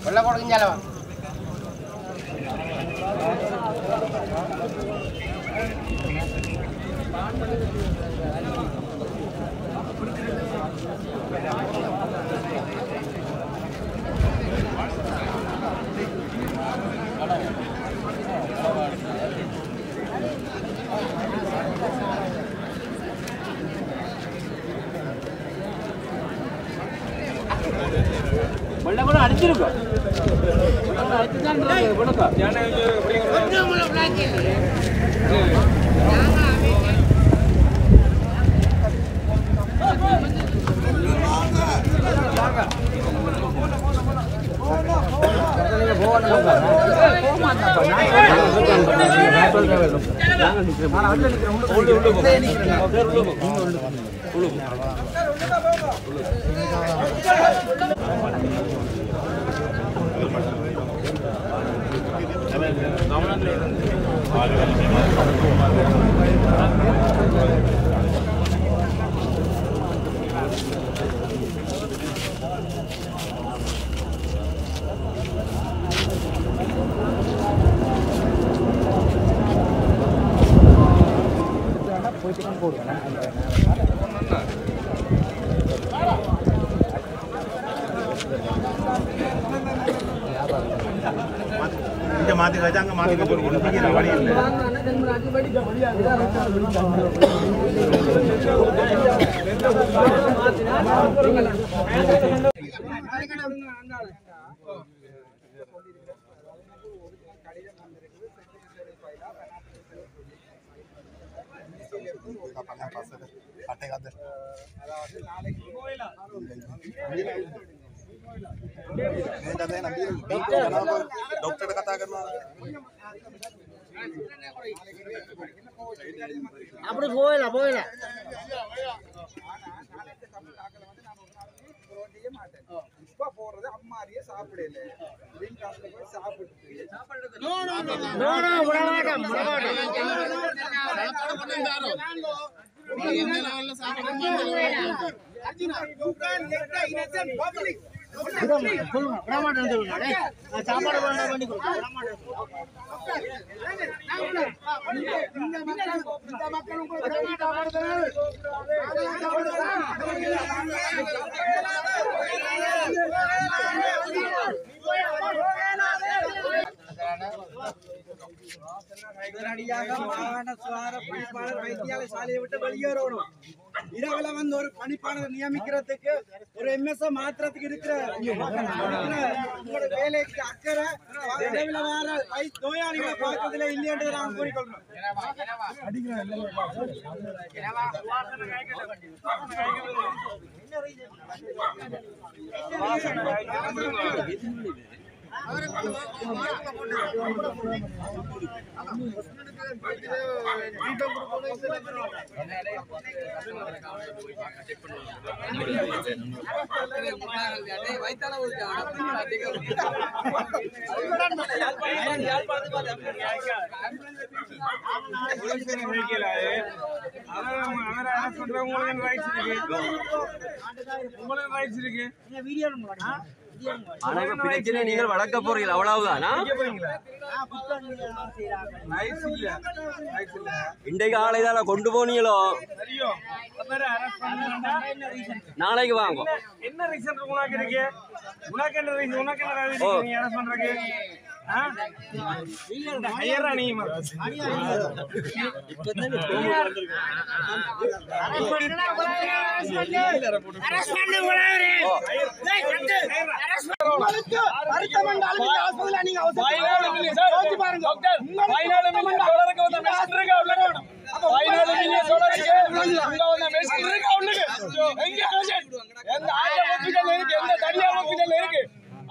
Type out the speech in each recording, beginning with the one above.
வெள்ள கொடுங்கலவா வெள்ள கூட அடிச்சிருக்கோம் माती गजांग माती का बोल उनकी रवाड़ी है डॉक्टर कथा करना அப்படி போயில இப்ப போறது அம்மாரியே சாப்பிடல வீண் காசுல போய் சாப்பிட்டு சாப்பாடு பண்ணி வைத்தியாலய சாலையை விட்டு வெளியேறணும். இரவுல வந்து ஒரு பணிப்பாளர் நியமிக்கிறதுக்கு ஒரு எம்எஸ்ஓ மாத்திரத்துக்கு இருக்கிற உங்களோட வேலைக்கு அக்கறை இரவுல வர நோயாளிகளை பார்க்கறதுல இல்லையன்றதை நாங்கள் கூறிக்கொள்றோம். நீங்கள் வளர்க்க போறீங்க அவ்வளவுதானா? இன்றைக்கு ஆளைதான் கொண்டு போனீங்களோ நாளைக்கு வாங்க. என்ன ரீசன் உனக்கு இருக்கு? உனக்கு என்ன ரீசன்? உனக்கு என்ன ரீசன் நீ அரசு பண்றீங்க?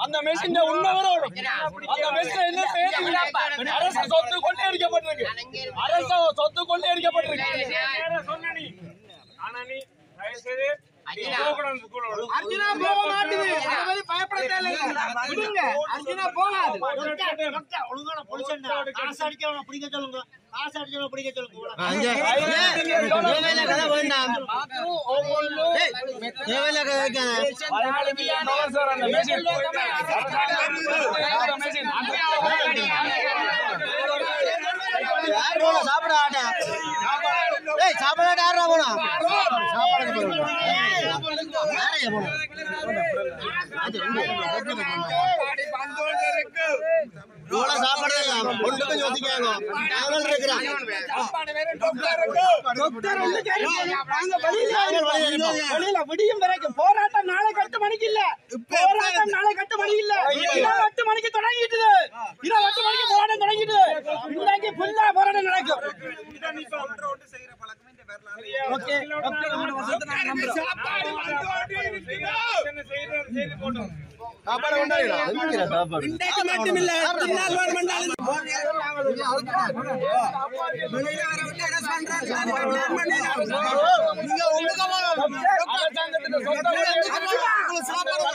அந்த மெஷின் உண்மை வரணும். அந்த மெஷின் என்ன செய்யுது? அரசு சொத்து கொள்ளையடிக்கப்பட்டிருக்கு. அரசு சொத்து கொள்ளையடிக்கப்பட்டிருக்கு. சொன்ன நீ ஆனா நீ தயவுசெய்து அர்ஜுனா போக மாட்டேது. அத மாதிரி பயப்பட தேவையில்லை. விடுங்க. அர்ஜுனா போகாது. ஒழுங்கான பொலிஷன் காசு அடிக்கிறவன பிடிக்க சொல்லுங்க. காசு அடிக்கிறவன பிடிக்க சொல்லுங்க. $14 மில்லியன் அந்த மெஷின் சாப்பாடு ஒன்றுக்கும் யோசிக்காங்க விடியும் வரைக்கும் போராட்டம் நாளை 8 மணிக்கு இல்ல, போராட்டம் நாளை 8 மணி இல்ல, 8 மணிக்கு தொடங்கிட்டு, 8 மணிக்கு போராட்டம் தொடங்கிட்டு, இன்னைக்கு ஃபுல்லா போராட்டம் நடக்கும். ஓகே சாப்பாடு இன்றைக்கு மட்டுமில்ல நாள் வேணுமென்றாலும் சாப்பாடு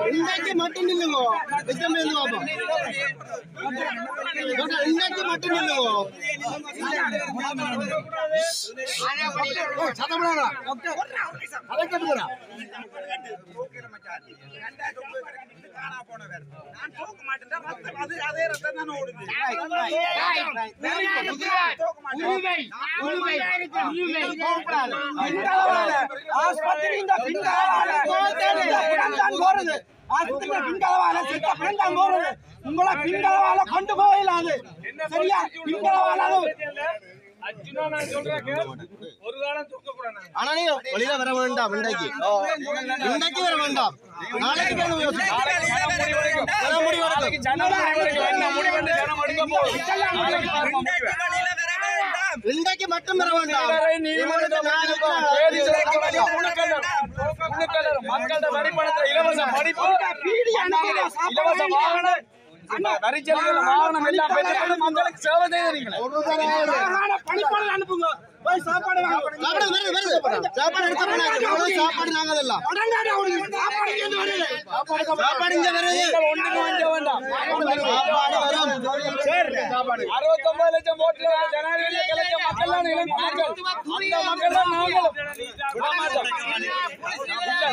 இன்னைக்கு மட்டும் இல்லைங்க, இன்னைக்கு மட்டும் இல்லைங்க. உங்களை பின்களவால கொண்டு போயிடாது, சரியா? பின்களவால அர்ஜுனா நான் சொல்றேன், ஒரு காலம் தூக்க கூடாது. ஆனா நீ வெளியில வர வேண்டாம், இன்றைக்கு வர வேண்டாம், நாளைக்கு இன்றைக்கு மட்டும் வர வேண்டாம். மக்களோட வரிப்பணத்தில் இலவச படிப்பு, இலவச வாகனம், வரிச்சலுகைகள், வாகனம் எல்லாம் பெற்று மக்களுக்கு சேவை செய்யறீங்களே. பணிப்பாளர் அனுப்புங்க, போய் சாப்பாடு சாப்பாடு எடுத்து சாப்பாடு நாங்கள் எல்லாம் சாப்பாடு இங்க வருது. 69 லட்சம் ஓட்டுல ஜனாதிபதியை கலைச்ச மக்கள் தான் மக்கள், அந்த மக்கள் தான் நாங்களும்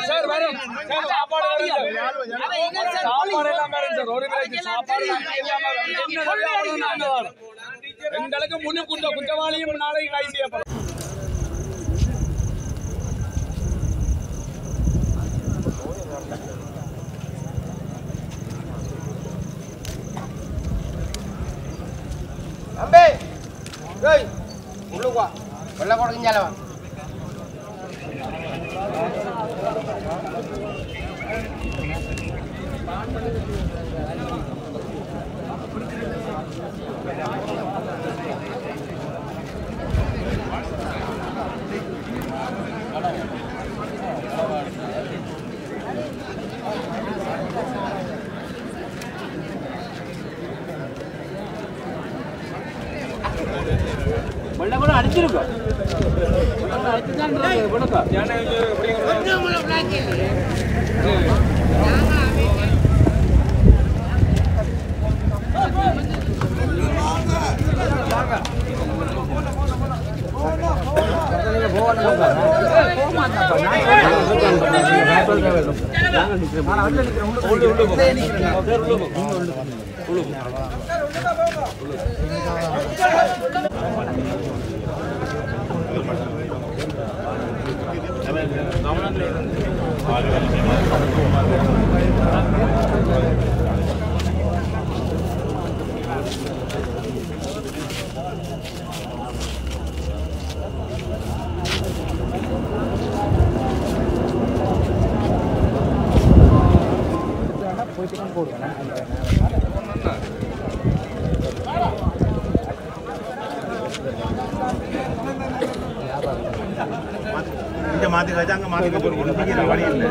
சார் வரும். சாப்பாடு சாப்பாடு எல்லாம் வரும் சார், ஒரு விலைக்கு சாப்பாடு எங்களுக்கு முன்னு குற்றவாளியும் நாளைக்கு கைது செய்யப்படும். அம்பே டேய் உள்ளுக்கு வா, வெள்ள கொடுங்கல வா. வெள்ள கூட அடிச்சிருக்கோம். இந்த மாத்தி வச்சாங்க மாத்தி போடுவோம் வழி இல்லை.